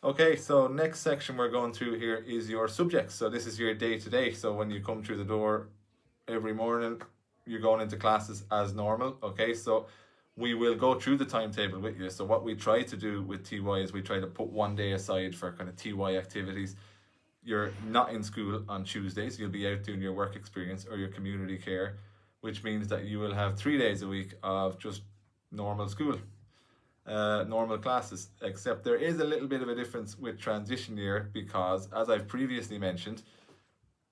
Okay, so next section we're going through here is your subjects. So this is your day to day. So when you come through the door every morning, you're going into classes as normal. Okay, so we will go through the timetable with you. So what we try to do with TY is we try to put one day aside for kind of TY activities. You're not in school on Tuesdays. You'll be out doing your work experience or your community care, which means that you will have 3 days a week of just normal school, normal classes. Except there is a little bit of a difference with transition year because, as I've previously mentioned,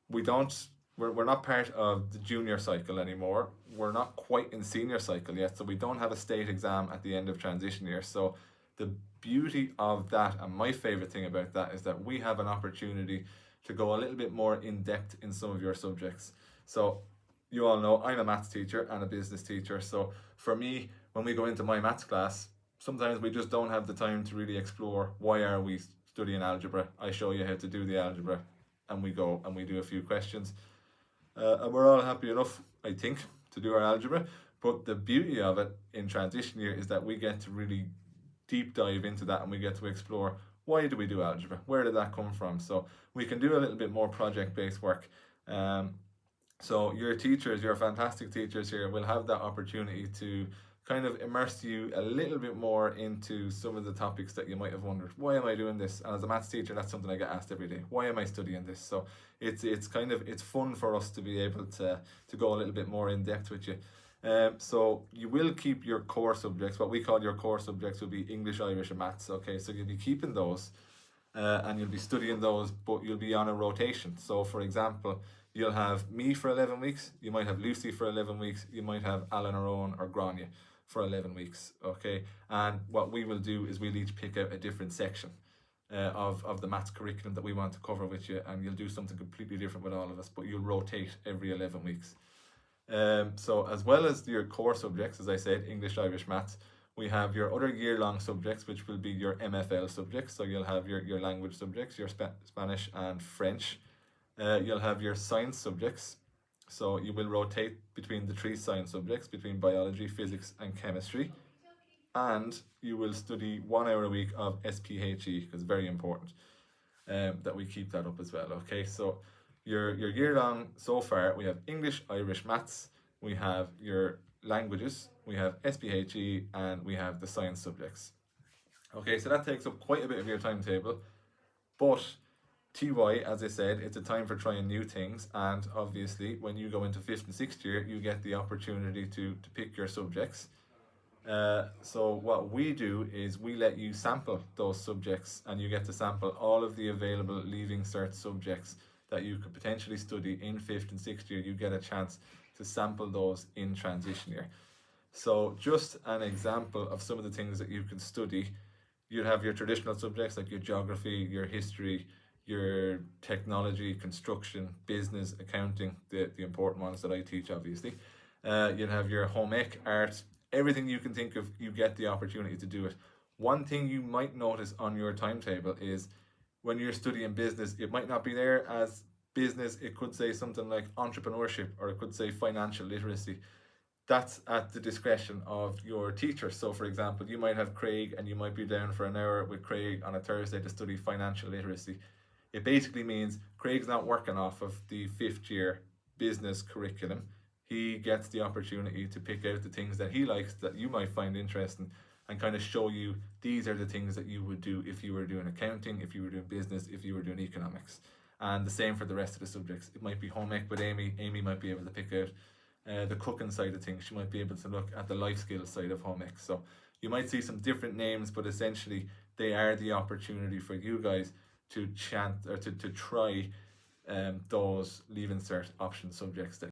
we don't we're not part of the junior cycle anymore. We're not quite in senior cycle yet, so we don't have a state exam at the end of transition year. So the beauty of that, and my favorite thing about that, is that we have an opportunity to go a little bit more in depth in some of your subjects. So you all know I'm a maths teacher and a business teacher. So for me, when we go into my maths class, sometimes we just don't have the time to really explore why are we studying algebra. I show you how to do the algebra, and we go and we do a few questions, and we're all happy enough, I think, to do our algebra. But the beauty of it in transition year is that we get to really deep dive into that, and we get to explore why do we do algebra, where did that come from. So we can do a little bit more project based work. um, so your teachers, your fantastic teachers here, will have that opportunity to kind of immerse you a little bit more into some of the topics that you might have wondered, why am I doing this? And as a maths teacher, that's something I get asked every day. Why am I studying this? So it's fun for us to be able to go a little bit more in depth with you. So you will keep your core subjects. What we call your core subjects will be English, Irish, and maths. Okay, so you'll be keeping those, and you'll be studying those, but you'll be on a rotation. So, for example, you'll have me for 11 weeks, you might have Lucy for 11 weeks, you might have Alan or Owen or Grania for 11 weeks, okay? And what we will do is we'll each pick out a different section of the maths curriculum that we want to cover with you, and you'll do something completely different with all of us, but you'll rotate every 11 weeks. So as well as your core subjects, as I said, English, Irish, maths, we have your other year-long subjects, which will be your MFL subjects. So you'll have your language subjects, your Spanish and French. You'll have your science subjects. So you will rotate between the three science subjects, between biology, physics, and chemistry. And you will study 1 hour a week of SPHE, because it's very important that we keep that up as well. Okay, so your year long so far, we have English, Irish, maths, we have your languages, we have SPHE, and we have the science subjects. Okay, so that takes up quite a bit of your timetable, but TY, as I said, it's a time for trying new things, and obviously, when you go into fifth and sixth year, you get the opportunity to pick your subjects. So what we do is we let you sample those subjects, and you get to sample all of the available Leaving Cert subjects that you could potentially study in fifth and sixth year. You get a chance to sample those in transition year. So just an example of some of the things that you can study. You'd have your traditional subjects like your geography, your history, your technology, construction, business, accounting, the important ones that I teach, obviously. You'd have your home ec, art, everything you can think of, you get the opportunity to do it. One thing you might notice on your timetable is when you're studying business, it might not be there as business. It could say something like entrepreneurship, or it could say financial literacy. That's at the discretion of your teacher. So, for example, you might have Craig, and you might be down for an hour with Craig on a Thursday to study financial literacy. It basically means Craig's not working off of the fifth year business curriculum. He gets the opportunity to pick out the things that he likes that you might find interesting, and kind of show you these are the things that you would do if you were doing accounting, if you were doing business, if you were doing economics. And the same for the rest of the subjects. It might be home ec with Amy. Amy might be able to pick out the cooking side of things. She might be able to look at the life skills side of home ec. So you might see some different names, but essentially they are the opportunity for you guys to chant or to try those Leaving Cert option subjects that